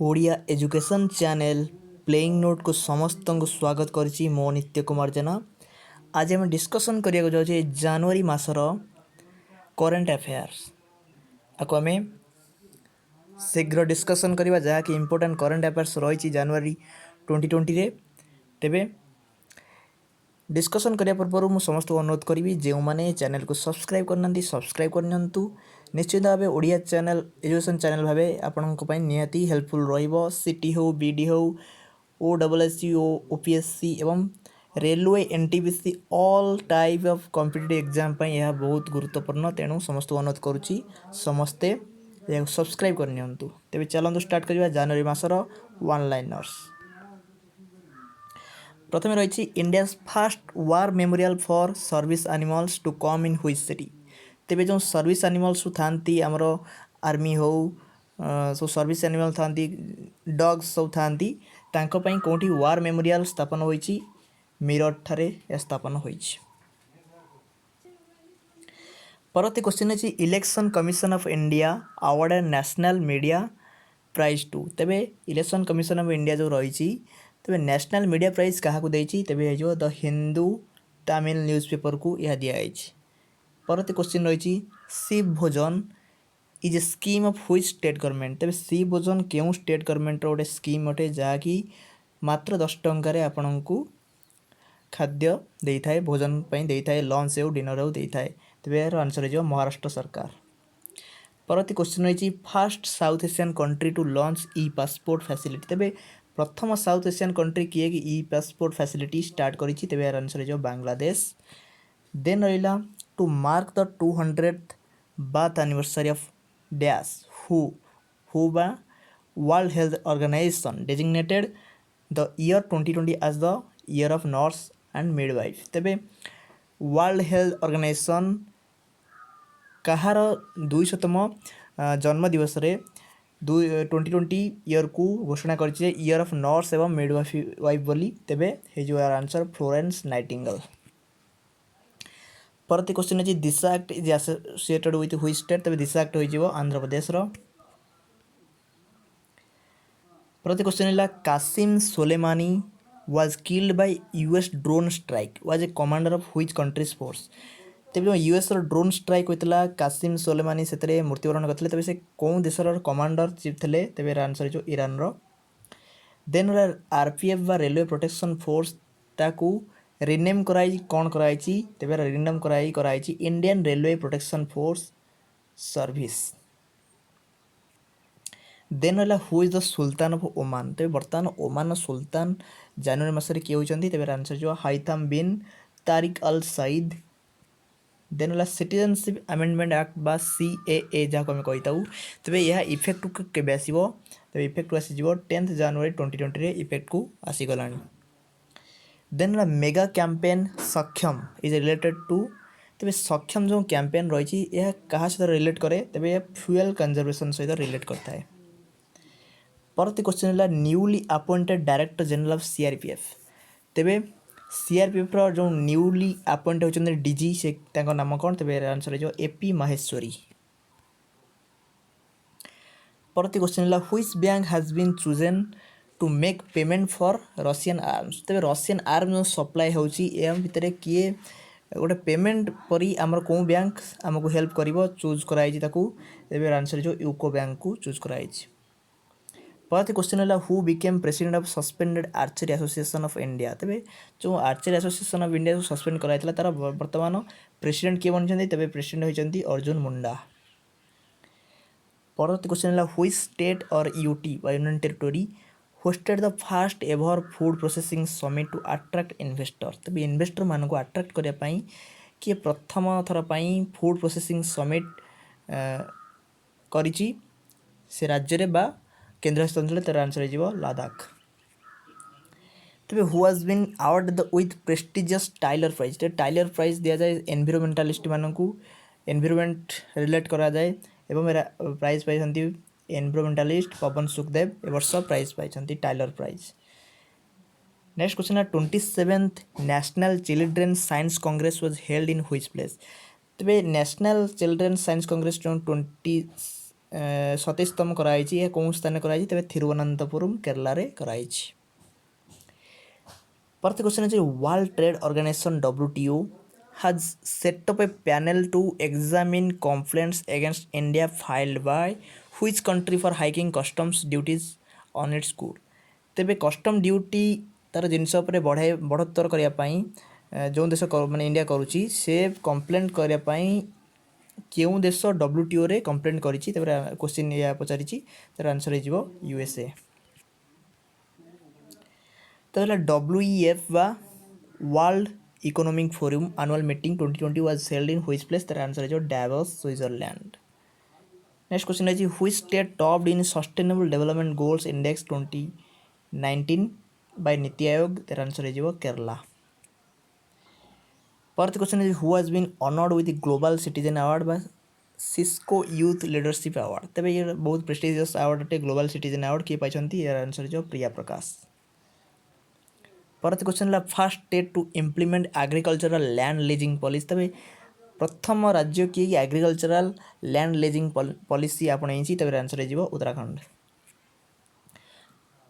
Odia education channel playing note को समस्त को स्वागत करिछि मो नित्य कुमार जेना। आज हम डिस्कशन करिया जाउछे जनवरी मासर करंट अफेयर्स। आको आमे शीघ्र डिस्कशन करिबा जहा कि इंपोर्टेंट करंट अफेयर्स रहिछि जनवरी 2020 रे। तेबे डिस्कशन करिया पूर्व मु समस्त को अनुरोध करी जो मैंने चैनल को सब्सक्राइब करना सब्सक्राइब करनियंतु। निश्चित भाव ओडिया चैनल एजुकेशन चैनल भाव आपंपाई निहाती हेल्पफुल रहिबो। सीटी हो बीडी हो ओएसएससी ओपीएससी एवं railway NTPC all type of competitive exam पई यह बहुत गुरुत्वपूर्ण। तेणु समस्त को अनुरोध करुच्ची समस्ते सब्सक्राइब करनियंतु। तेबे चलंतु स्टार्ट करिबा जनवरी मासर वन लाइनर्स। प्रथम रही India first war memorial for service animals to come in which city. तेबे जो सर्विस एनिमल्स थांती आमर आर्मी हो सो सर्विस एनिमल थांती डॉग्स सब थांती तांको पई कोठी वार मेमोरियल स्थापन होईची मीरठ ठारे स्थापन होईची। परवर्ती क्वेश्चन है election commission of India award national media prize to. तेबे इलेक्शन कमिशन ऑफ इंडिया जो रही तेबे नेशनल मीडिया प्राइज क्या तेबे जो द हिंदू तमिल न्यूज़पेपर को यह दिखाई। परवर्ती क्वेश्चन रही शिव भोजन is a scheme of which state government. तेबे शिव भोजन क्यों स्टेट गवर्नमेंट गोटे स्कीम अटे जहाँकि मात्र 10 टंकार आपण को खाद्य दे थाए भोजन दे थाए लंच हो डिनर हो दे थाए। तेबे यार आंसर हो महाराष्ट्र सरकार। परवर्ती क्वेश्चन रही first South Asian country to launch e passport facility. तेबे प्रथम साउथ एशियन कंट्री किए कि ई पासपोर्ट फैसिलिटी स्टार्ट करिछि तेबे यार आंसर हो बांग्लादेश। देन रहिला to mark the 200th birth anniversary of dash who बा World Health Organization designated the year 2020 as the year of nurse and midwife. तेबे World Health Organization कहार 200तम जन्म दिवस रे 2020 ईयर को घोषणा करिছে ईयर ऑफ नर्स एवं मिडवाइफ बोली। तेबे हे जो आंसर फ्लोरेंस नाइटिंगेल। परवर्ती क्वेश्चन है Disha act is associated with which state. तेबे दिशा एक्ट होइजिवो आंध्र प्रदेश रो। परवर्ती क्वेश्चन है Qasem Soleimani was killed by US drone strike was a commander of which country's force. तेज यूएस ड्रोन स्ट्राइक होता कासिम सोलेमानी से मृत्युवरण करते। तेज से कौन देशर कमांडर चीफ थे तेज आंसर हो ईरान रो। देन आरपीएफ बा रेलवे प्रोटेक्शन फोर्स ताकू रिनेम कराई कौन कराई तेज रिनेम कराई Indian railway protection force service. Then रहा who is the sultan of Oman. तेज बर्तमान ओमान सुल्तान जनवरी मसरे किए होती तेज आंसर जो हाइथम बिन तारिक अल सईद। देन है सिटीजनशिप अमेंडमेंट एक्ट बा CAA जहाँ आम कही तेज यह इफेक्ट को केबे आसीबो। तेज इफेक्ट को आसीजिवो 10 जनवरी 2020 रे इफेक्ट को आसीगलानी। देन है मेगा कैंपेन सक्षम इज रिलेटेड टू। तेज सक्षम जो कैंपेन रही यह क्या सहित रिलेट करे तेज यह फ्यूएल कंजर्वेशन सहित रिलेट करता है। परवर्ती क्वेश्चन है newly appointed director general of CRPF। तेबे CRPF रो जो न्यूली अपॉइंट होचंदे डीजी से तांको नाम कोन तेबे आंसर हो AP माहेश्वरी। परवर्ती क्वेश्चन है which bank has been chosen to make payment for Russian arms. तेबे रशियन आर्म जो सप्लाई होची एम भितरे किए गोटे पेमेंट परी आमर को बैंक आमको हेल्प करिवो चूज कराई ताकू तेबे आंसर हो यूको बैंक को चूज कराई। परवर्ती क्वेश्चन है who became president of suspended archery association of India. तेबे जो आर्चरी एसोसिएशन ऑफ इंडिया को सस्पेंड कराइला तार वर्तमान प्रेसिडेंट किए बनते तेबे प्रेसिडेंट होइचंती अर्जुन मुंडा। परवर्ती क्वेश्चन है व्हिच स्टेट और यूटी बा union territory hosted the first ever food processing summit to attract investor. तेबे इन्वेस्टर मान को अट्रैक्ट करने पाई किए प्रथम थर पाई फूड प्रोसेसिंग समिट करिची से राज्य रे बा केन्द्रशासित अंचल। तेर आंसर हो लद्दाख। तेज who has been award with prestigious Tyler prize. Tyler prize दि जाए एनवायरमेंटालिस्ट मानक एनवायरमेंट रिलेट करा जाए एवं प्राइज पाई एनवायरमेंटालिस्ट पवन सुखदेव ए वर्ष प्राइज पाई टाइलर प्राइज। नेक्स्ट क्वेश्चन है 27th national children science Congress was held in which place. Tej national children science Congress जो 27तम कराई कौन स्थान कराई तेज थिरुवनंतपुरम केरला रे कराई। परत क्वेश्चन है World Trade Organization WTO has set up a panel to examine complaints against India filed by which country for hiking customs duties on its good। तेबे कस्टम ड्यूटी तार जिनस बढ़ोत्तर करने जो देश माने इंडिया करुच्ची से कंप्लेंट करने क्यों देश WTO रे कंप्लेंट करिछि तेबे क्वेश्चन या पचारिछि तार आंसर हो USA। तो WEF बा World Economic Forum annual meeting 2020 was held in which place तार आंसर हो डावोस स्विट्जरलैंड। नेक्स्ट क्वेश्चन है which state topped in sustainable development goals index 2019 by NITI Aayog तार आंसर हो केरला। परत क्वेश्चन है who has been honoured with global citizen award बा Cisco youth leadership award. तेज ये बहुत प्रेस्टिजियस अवार्ड अटे ग्लोबल सिटीजन अवार्ड किए पाई यार आंसर हो प्रिया प्रकाश। परत क्वेश्चन है first state to implement agricultural land leasing policy. तबे प्रथम राज्य किए एग्रीकल्चरल लैंड लीजिंग पॉलिसी आपणई तब आंसर हो उत्तराखंड।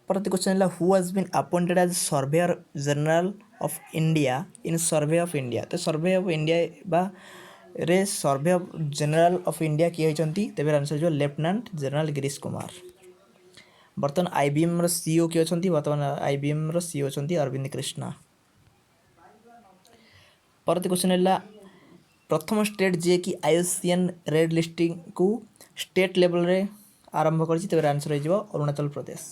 परत क्वेश्चन है who has been appointed as surveyor general of India in survey of India. तो सर्वे ऑफ इंडिया बा रे survey of general of India किए होती तेज आंसर हो लेफ्टिनेंट जनरल गिरीश कुमार। बर्तमान IBM रो CEO किए होती बर्तमान IBM रो CEO होती अरविंद कृष्णा। परत क्वेश्चन है प्रथम स्टेट जे कि IUCN रेड लिस्टिंग को स्टेट लेवल रे आरंभ कर तेज आंसर हो अरुणाचल प्रदेश।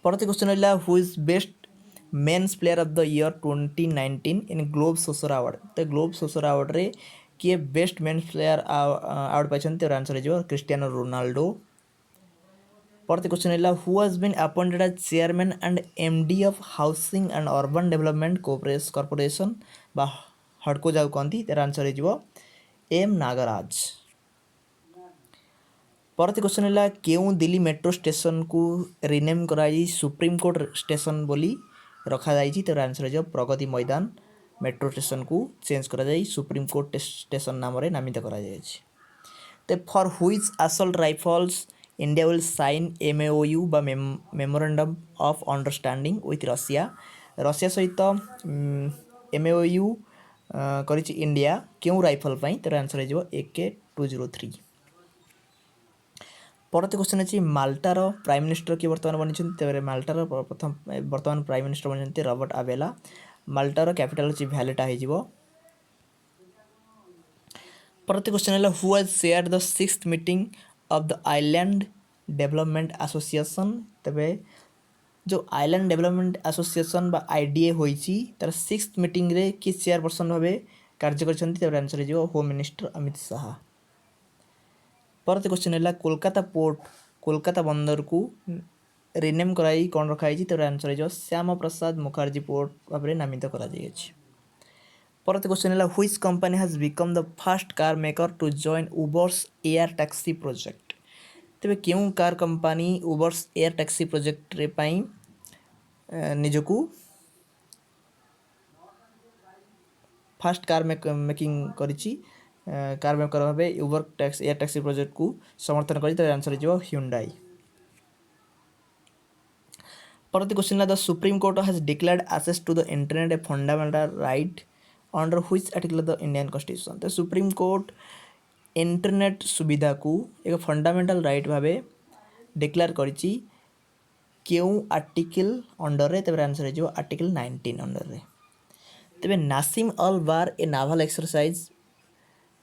परत क्वेश्चन है who is best men's player of the year 2019 in Globe Soccer award. तो ग्लोब सोसर अवार्ड रे किए बेस्ट मेन्स प्लेयर अवार्ड पाई तेज आंसर हो क्रिस्टियानो रोनाल्डो। परत क्वेश्चन है who has been appointed as chairman and MD of housing and urban development corporation बा हडको जाऊ कहती तेज आंसर हो M नागराज। परत क्वेश्चन है क्यों दिल्ली मेट्रो स्टेशन को रिनेम कराई सुप्रीम कोर्ट स्टेशन बोली रखा जाइए तेज आंसर हो प्रगति मैदान मेट्रो स्टेशन को चेंज करा जाई सुप्रीम कोर्ट स्टेशन नाम रे नामित करा जाय। तो for which assault rifles India will sign MOU बा memorandum of understanding with Russia. Russia सहित MOU करिछि इंडिया क्यों राइफल पाई तेज आंसर हो AK-203। परत क्वेश्चन है माल्टार प्राइम मिनिस्टर किए बर्तमान बनी तेज माल्टार प्रथम बर्तमान प्राइम मिनिस्टर बनी रॉबर्ट आबेला। माल्टार कैपिटल अच्छी भैलेटा हो। परत क्वेश्चन है who has shared the 6th meeting of the island development association. तबे जो आइलैंड डेवलपमेंट एसोसिएशन बा IDA होइची तार 6th मीटिंग रे कि चेयरपर्सन भाव कार्य कर आंसर हो होम मिनिस्टर अमित शाह। परत क्वेश्चन है कोलकाता पोर्ट कोलकाता बंदर को रिनेम कराई कौन रखाई तेज आंसर हो श्यामा प्रसाद मुखर्जी पोर्ट भाव नामित करा जायछि। परत क्वेश्चन है which company has become the first car maker to join Uber's air taxi project. तेबे क्यों car company Uber's air taxi project रे पाई निजकू फास्ट कार मेकिंग करिछि कार मेकर भावे Uber tax air taxi project को समर्थन करी तेज आंसर हो ह्युंडाई। परत question the supreme court has declared access to the internet a fundamental right under which article the Indian constitution. तो supreme court internet सुविधा को एक फंडामेंटल राइट भावे डिक्लेयर करिछि क्यों आर्टिकल अंडर रे तेज आंसर हो आर्टिकल 19 अंडर रे। तेबे नासिम अल बार ए naval exercise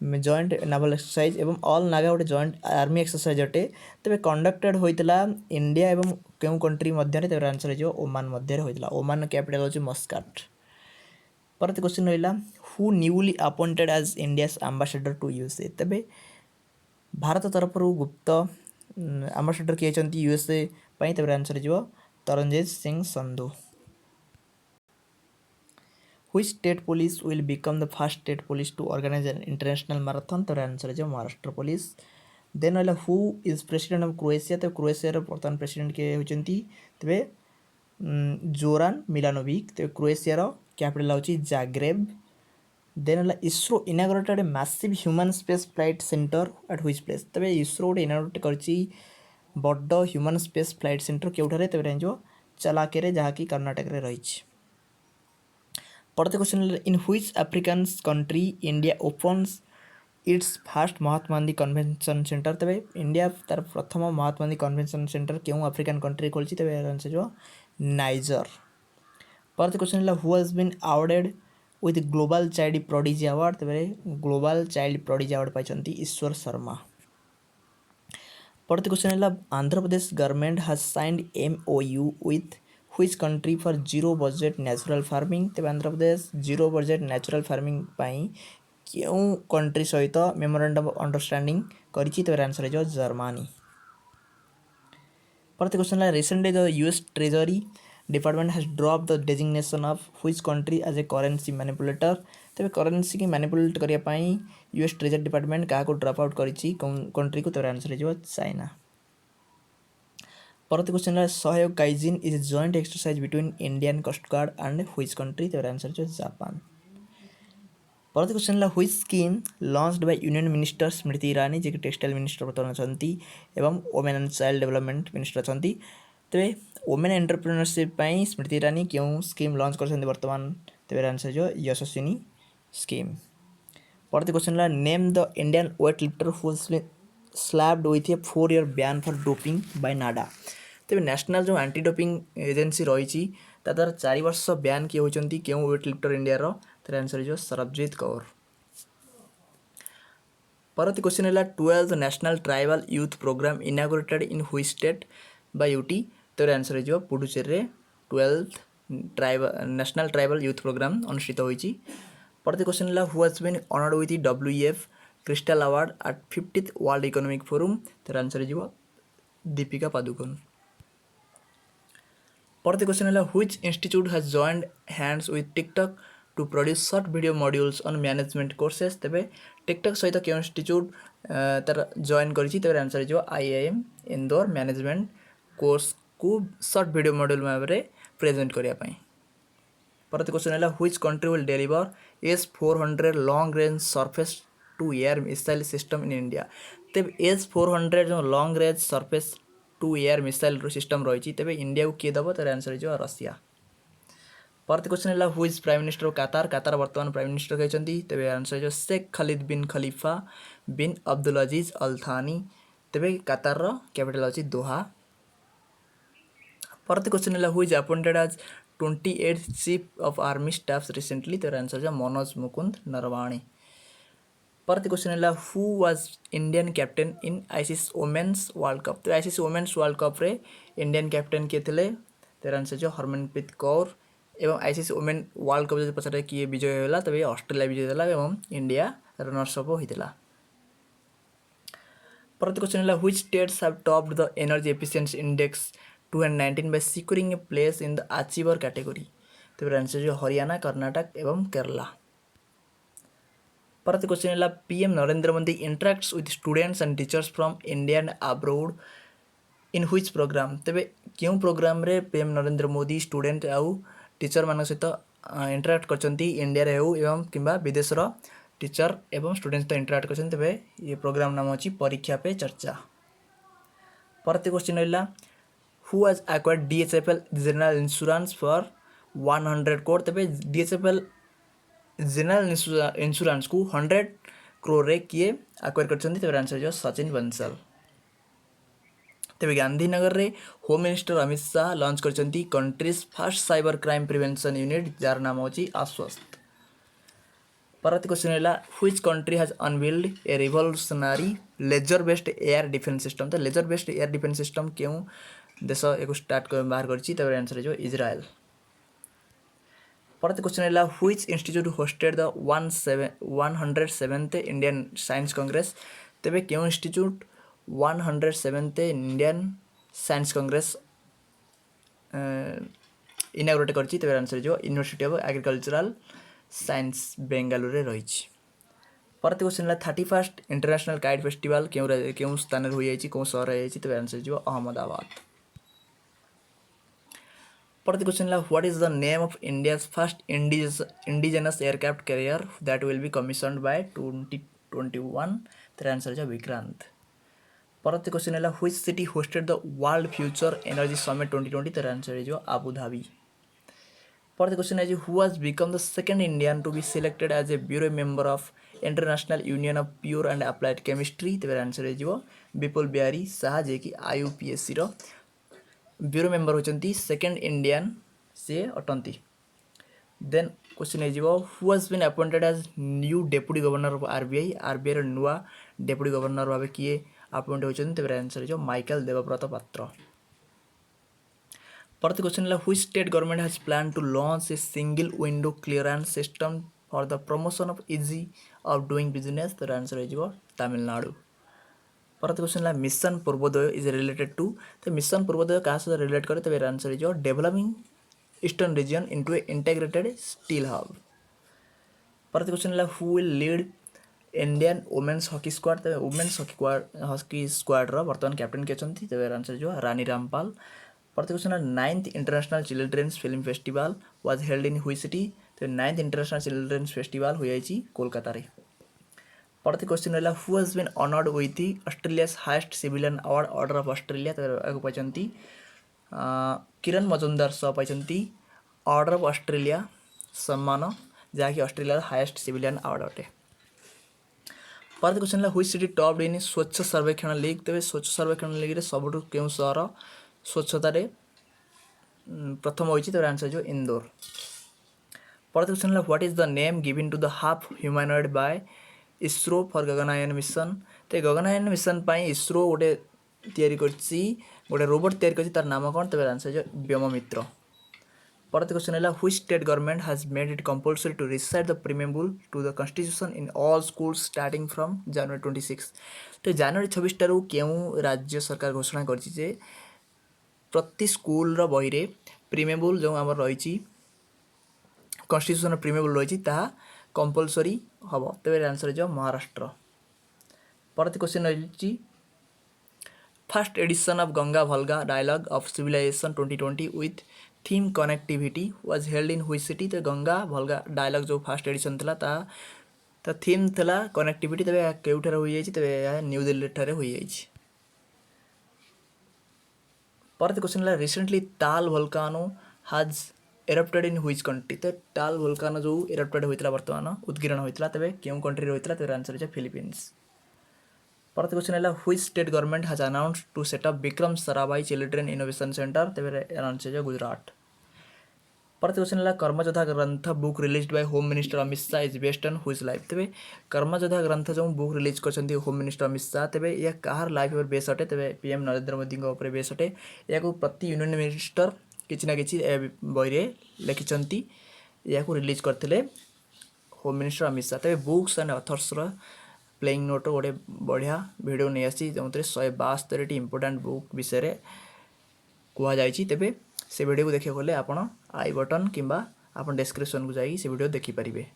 joint naval exercise एवं ऑल नागा गोटे जॉइंट आर्मी एक्सरसाइज अटे तेज कंडक्टेड होता इंडिया एवं क्यों कंट्री मध्य तेज आंसर हो ओमान मध्य होता। ओमान कैपिटल हो मस्काट। परत क्वेश्चन रहा who newly appointed as India's ambassador to USA। तेबे भारत तरफ गुप्त एम्बेसडर किए USA तेज आंसर हो Taranjit Singh Sandhu. Which state police will become the first state police to organize an international marathon? तो आंसर है महाराष्ट्र पुलिस। देन वाला who is president of Croatia. तो क्रोएशिया वर्तमान प्रेसिडेंट के होचंती तबे जोरान मिलानोविक। तो क्रोएशिया रो कैपिटल होची जाग्रेब। देन है ISRO inaugurated a massive human space flight centre at which place तबे इसरो गोटे इनाग्रेट करछि बड्ड ह्यूमन स्पेस फ्लाइट सेंटर केउठारे तबे रेंजो चलाकेरे जहाँकि कर्नाटक रे रहिछि। परते question in which African country India opens it's first Mahatma Gandhi convention centre तबे इंडिया तार प्रथम महात्मा गांधी कन्वेंशन सेंटर क्यों अफ्रीकन कंट्री खोलछि तबे आंसर जो नाइजर। परते question who has been awarded with global child prodigy award तबे ग्लोबल चाइल्ड प्रोडिजी अवार्ड पाइछंती ईश्वर शर्मा। परते question Andhra Pradesh government has signed MOU with which country for zero budget natural farming तबे Andhra Pradesh zero budget natural farming पाई क्यों country सहित memorandum of understanding करिछि तबे answer जो Germany. परते question recently the US treasury department has drop the designation of which country as a currency manipulator तबे currency की manipulate करिया पाई US ट्रेजरी डिपार्टमेंट का को ड्रॉप आउट करिछि कंट्री को तबे आंसर जो चाइना। परते question Sahyog Kaijin is a joint exercise between Indian coast guard and which country तबे आंसर जो जापान। परते question which scheme launched by union minister Smriti Irani जे टेक्सटाइल मिनिस्टर वर्तमान अछंती एवं women and child development minister अछंती तबे वुमेन एंटरप्रेन्योरशिप पाई स्मृति ईरानी क्यों स्कीम लॉन्च करछंती वर्तमान तबे आंसर जो यशस्विनी स्कीम। परते question name the Indian weight lifter who slapped with a 4-year ban for doping by NADA तबे नेशनल जो एंटी डोपिंग एजेंसी रही तार 4 वर्ष बैन किए होती क्यों वेट लिफ्टर इंडिया रो तर आंसर जो सरबजीत कौर। परत क्वेश्चन है 12th national tribal youth programme inaugurated in which state by UT तर आंसर जो Puducherry 12th national tribal youth programme अनुष्ठित होईची। परत क्वेश्चन है who has been honoured with WEF crystal award at 50th World Economic Forum तर answer जो दीपिका पादुकोण। परत question है which institute has joined hands with TikTok to produce short video modules on management courses तबे TikTok सहित क्यों institute तार join करिछि तबे answer जो IIM इंदौर मैनेजमेंट कोर्स को शॉर्ट वीडियो मॉड्यूल भाव प्रेजेंट करिया पई। परत क्वेश्चन है which country will deliver S-400 long range surface to air missile system in India तब S-400 जो long range surface to air missile system रही तेज इंडिया को किए दब तर आंसर जो रशिया। परत क्वेश्चन है व्हिच प्राइम मिनिस्टर ऑफ कातार वर्तमान प्राइम मिनिस्टर कहते तेज आंसर जो शेख खालिद बिन खलीफा बिन अब्दुल अजीज अल थानी तेज कातार कैपिटल अच्छी दोहा। परत क्वेश्चन है which appointed as 28th chief of army staff recently तर आंसर जो मनोज मुकुंद नरवाणे। परत क्वेश्चन है who was Indian captain in ICC women's world cup तो आईसीसी वुमेन्स वर्ल्ड कप रे इंडियन कैप्टेन किए थे तेर आंसर जो हरमनप्रीत कौर एवं आईसीसी वुमेन वर्ल्ड कप जो पचारे किए विजय होला तबे ऑस्ट्रेलिया विजय देला एवं इंडिया रनर्स अप होइतिला। परत क्वेश्चन है which states have topped the energy efficiency index 2019 by securing a place in the achiever category तेर आंसर जो हरियाणा कर्नाटक एवं केरला। परत क्वेश्चन है PM Narendra Modi interacts with students and teachers from India and abroad in which programme तेबे क्यों programme रे PM Narendra Modi student आउ teacher मान सहित इंटराक्ट करछंती इंडिया रे हो एवं किंबा विदेश रो टीचर एवं स्टूडेंट तो इंटराक्ट करछंती तेबे ये प्रोग्राम नाम अछि परीक्षा पे चर्चा। परत क्वेश्चन है who has acquired DHFL general insurance for 100 crore तेबे DHFL जनरल इंश्योरेंस को 100 crore रे किए एक्वायर करछंती तेबे आंसर जो सचिन बंसल। तेबे गांधीनगर रे home minister Amit Shah launch करछंती country's first cyber crime prevention unit जार नाम होची आश्वस्त। परत क्वेश्चन है which country has unveiled a revolutionary laser based air defence system तो laser based air defence system क्यों देश एको स्टार्ट कर बाहर करछि तेबे आंसर जो इजराइल। परत क्वेश्चन है which institute hosted the 107th Indian science Congress तेबे क्यों institute 107th Indian science Congress inaugurate करछि तेबे आंसर जो university of agricultural science Bengaluru रे रहिछि। परत क्वेश्चन है 31st इंटरनेशनल काइट फेस्टिवल क्यों स्थान रे होई आछि कोन शहर रे आछि तेबे आंसर जो अहमदाबाद। परवर्ती क्वेश्चन है what is the name of India's first indigenous aircraft carrier that will be commissioned by 2021 तर आंसर है विक्रांत। परवर्ती क्वेश्चन है which city hosted the world future energy summit 2020 तर आंसर है आबू धाबी। परवर्ती क्वेश्चन है who has become the second Indian to be selected as a bureau member of international union of pure and applied chemistry तर answer है विपुल बिहारी शाह जे कि IUPAC रो bureau member होचंती सेकंड इंडियन से अटंती। देन क्वेश्चन है who has been appointed as new deputy governor of RBI रो नुआ डेप्यूटी गवर्नर भाव किए अपॉइंट होचंती तर आंसर है माइकल देवव्रत पात्र। परवर्ती क्वेश्चन है which state government has plan to launch a single window clearance system for the promotion of easy of doing business तर आंसर है तमिलनाडु। परवर्ती क्वेश्चन है mission Purvodaya is related to तो मिशन पूर्वोदय क्या सहित रिलेट करे तब आंसर है developing eastern region into a integrated steel hub. परवर्ती क्वेश्चन है who will lead Indian women's hockey squad तब वुमेन्स हॉकी स्क्वाड्र बर्तमान कैप्टेन के अच्छा तब आंसर है रानी रामपाल। परवर्ती क्वेश्चन है 9th international children's film festival was held in which city तो 9th इंटरनेशनल चिल्ड्रेन्स फेस्टिवल हो कोलकाता रे। परवर्ती क्वेश्चन है who has been honoured with Australia's highest civilian award Order of Australia तो पाइछंती किरण मजुमदार सह पाइछंती ऑर्डर ऑफ ऑस्ट्रेलिया सम्मान जहाँकि ऑस्ट्रेलिया हाईएस्ट सिविलियन अवार्ड अटे। परवर्ती क्वेश्चन है व्हिच सिटी टॉप्ड इन स्वच्छ सर्वेक्षण लीग तेज स्वच्छ सर्वेक्षण लीग रे सबुठु केउ सहर स्वच्छतार प्रथम होइछि तो आंसर है इंदौर। परवर्ती क्वेश्चन है what is the name given to the half humanoid by ISRO for Gaganyaan mission तो गगनयान मिशन पाई ISRO गोटे तैयारी करछि गोटे रोबोट तैयारी करछि तार नाम कौन तब आंसर है व्योममित्र। परवर्ती क्वेश्चन है which state government has made it compulsory to recite the preamble to the constitution in all schools starting from January 26 तो January 26 टारू केउ राज्य सरकार घोषणा करछि जे प्रति स्कूल रो बही रे प्रीमेबल जो आमर रही कॉन्स्टिट्यूशन प्रीमेबल रही कंपल्सरी हम तेरे आंसर है महाराष्ट्र। परवर्ती क्वेश्चन रही first edition of Ganga Volga dialogue of civilisation 2020 with theme connectivity was held in which city तो गंगा भलगा डायलॉग जो फर्स्ट एडिशन थला ता थीम थला कनेक्टिविटी तबे केउठारे होई जाई तबे न्यू दिल्ली ठारे होई जाई। परवर्ती क्वेश्चन है recently Taal volcano has erupted in which country तो ताल वोल्कानो जो एरप्टेड होइतला वर्तमान उद्गीरण होइतला तबे केउ कंट्री होइतला तबे आंसर है फिलीपींस। परवर्ती क्वेश्चन है which state government has announced to set up Vikram Sarabhai children innovation centre तबे आंसर है गुजरात। परवर्ती क्वेश्चन है Karmayoddha Granth book released by home minister Amit Shah is based on which life तबे कर्मयोद्धा ग्रंथ जो बुक रिलीज करछन्ती होम मिनिस्टर अमित शाह तबे या कहार लाइफ पर बेस अटे तबे PM नरेंद्र मोदी ऊपर बेस अटे या प्रति यूनियन मिनिस्टर किछि ना किछि बही रे लिखिछन्ती या रिलीज करथिले होम मिनिस्टर अमित शाह तबे बुक्स एंड ऑथर्स रो प्लेइंग नोट गोटे बढ़िया वीडियो नहीं आसी जो 172 इंपोर्टेंट बुक विषय कह जाइए तेरे से वीडियो को देखिए गले आप आई बटन किंबा आप डिस्क्रिप्शन को जाइए से वीडियो देखिपारे।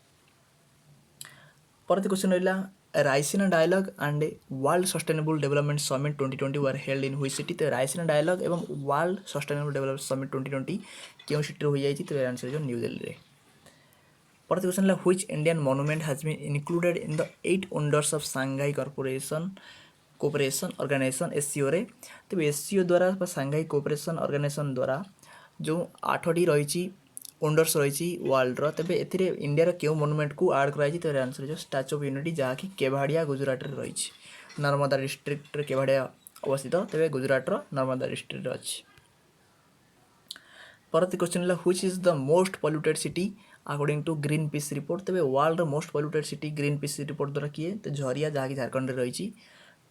परवर्ती क्वेश्चन रहा Raisina dialogue and world sustainable development summit 2020 were held in which city तो राइसिना डायलॉग एवं वर्ल्ड सस्टेनेबल डेवलपमेंट समिट 2020 क्यों सिटी हो जाए तो आंसर जो न्यू दिल्ली रे। परवर्ती क्वेश्चन है which Indian monument has been included in the 8 wonders of Shanghai cooperation organisation SCO रे तो SCO द्वारा सांघाई कोऑपरेशन ऑर्गेनाइजेशन द्वारा जो 8टी रही वंडर्स रही वर्ल्ड तेज ए इंडिया क्यों मॉन्यूमेंट को ऐड कराई तो आंसर है स्टैच्यू ऑफ यूनिटी जहाँकि केवाड़िया गुजरात रे रही नर्मदा डिस्ट्रिक्ट केवाड़िया अवस्थित तेज गुजरात नर्मदा डिस्ट्रिक्ट अच्छी। परवर्ती क्वेश्चन है which is the most polluted city according to Greenpeace report तेज world most polluted city Greenpeace report द्वारा किए तो झरिया जहाँकि झारखंड में रही।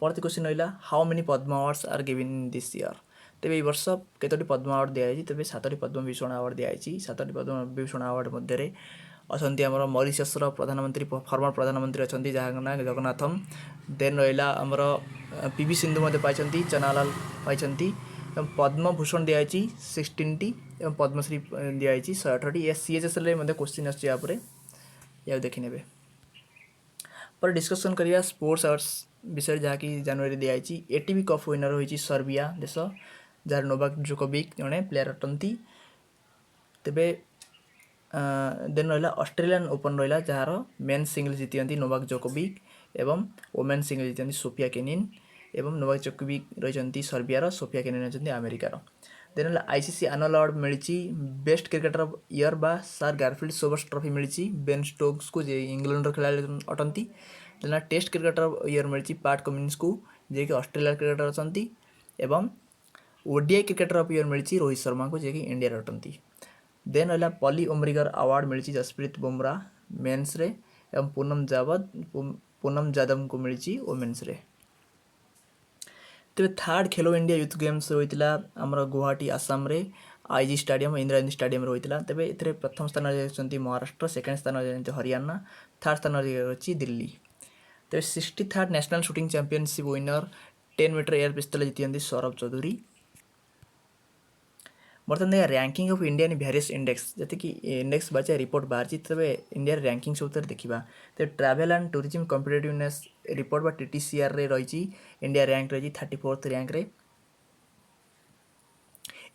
परवर्ती क्वेश्चन रहा how many Padma awards are given in this year तेज ये वर्ष कतोटी पद्म अवार्ड दिखाई तेज 7टी पद्मभूषण अवार्ड दिखाई 7टी पद्मभूषण अवार्ड मध्य अच्छा आमर मॉरिशसर प्रधानमंत्री फॉर्मर प्रधानमंत्री अच्छा जहाँ ना जगन्नाथम देन रहा आमर PV सिंधु पाई चनालाल पाई पद्मभूषण दिखाई 16टी और पद्मश्री दिखाई 118टी या CHSL क्वेश्चन आसपर या देखने पर डिस्कसन करिया स्पोर्ट्स अवार्ड्स विषय जहाँकि जनवरी दिखाई ATP कप विनर होती सर्बिया देश जार नोवाक जोकोविक जड़े प्लेयर अटंती तेबे देन रहा ऑस्ट्रेलियन ओपन रहा जार मेन सिंगल जीति नोवाक जोकोविक एवं वोमेन सिंगल जीति सोफिया केनिन एवं नोवाक जोकोविक रही सर्बियार सोफिया केनिन रही अमेरिकार। देन आईसीसी एनुअल अवार्ड मिली बेस्ट क्रिकेटर ऑफ ईयर बा सर गारफील्ड सोबर्स ट्रॉफी मिली बेन स्टोक्स को जे इंग्लैंड खिलाड़ी अटंती। Then test cricketer of year milli PAT Cummins को जे कि ऑस्ट्रेलिया क्रिकेटर अटंती एवं ओडीआई क्रिकेटर ऑफ ईयर मिली रोहित शर्मा को जे कि इंडिया अटंती। देन रहा पॉली उमरिगर अवार्ड मिली जसप्रीत बुमराह मेन्स रे एवं पूनम जादव को मिली वोमेन्स रे। तेज थर्ड खेलो इंडिया यूथ गेम्स होता आमर गुवाहाटी आसाम रे IG stadium Indira Gandhi stadium होता। तेज ए प्रथम स्थान रही महाराष्ट्र, सेकेंड स्थान रही हरियाणा, थर्ड स्थान रही दिल्ली। तेज 63rd national shooting championship winner 10 metre air pistol जीति सौरभ चौधरी। बर्तमान देखा ranking of India in various index जैसे कि इंडेक्स बाचे रिपोर्ट बाहर तेज इंडिया रैंकिंग सब देखा। तो travel and tourism competitiveness report बा टीटीसीआर रे रही इंडिया रैंक रही 34th रैंक रे।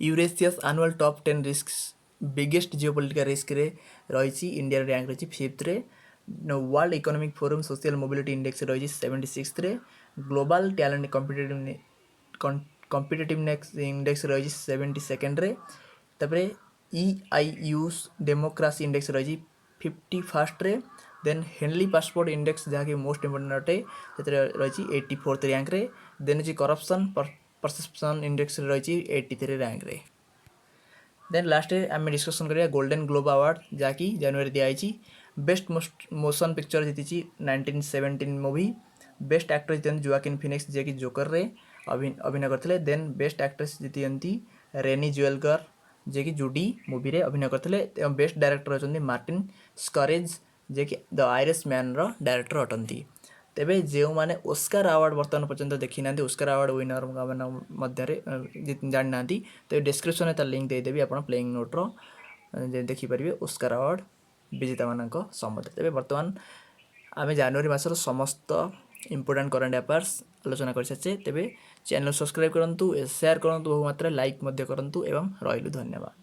Eurasia's annual top 10 risk biggest geopolitical risk रे रही इंडिया रैंक रही 5th रे। World Economic Forum social mobility index रही 76th रे। ग्लोबल टैलेंट कॉम्पिटिटिवनेस इंडेक्स रही 72nd रे। तापरे EIU's डेमोक्रेसी इंडेक्स रही 51st रे। देन हेनली पासपोर्ट इंडेक्स जहाँकि मोस्ट इंपोर्टेंट अटे रही 84th रैंक रे। देन जी करप्शन परसेप्शन इंडेक्स रही 83 रैंक रे। देन लास्ट आम डिस्कसन करिया गोल्डन ग्लोब अवार्ड जहाँकि जनवरी दिखाई। बेस्ट मोशन पिक्चर जीति 1917 मूवी। बेस्ट एक्टर जीति जोआकिन फिनिक्स जे कि जोकर रे अभिनय करते। देन बेस्ट एक्ट्रेस जीति रेनी ज्वेलकर जे कि जूडी मूवी रे अभिनय करते। बेस्ट डायरेक्टर होती मार्टिन स्करेज जे कि द आयरिश मैन रो डायरेक्टर अटंती। तेबे जो माने ओस्कार अवार्ड बर्तमान पर्यंत देखी ना ओस्कार अवार्ड विनर मध्य जानी ना तो डिस्क्रिप्शन में तार लिंक देदेवी आप प्लेइंग नोट्र देखिपारे ओस्कार अवार्ड विजेता मान सम्बन्ध। तेज बर्तमान आम जनवरी मासर समस्त इंपोर्टेंट करेन्ट अफेयर्स आलोचना कर सारी। तेज चैनल सब्सक्राइब करूँ, शेयर करूँ, बहु मात्रा लाइक करूँ एवं रही धन्यवाद।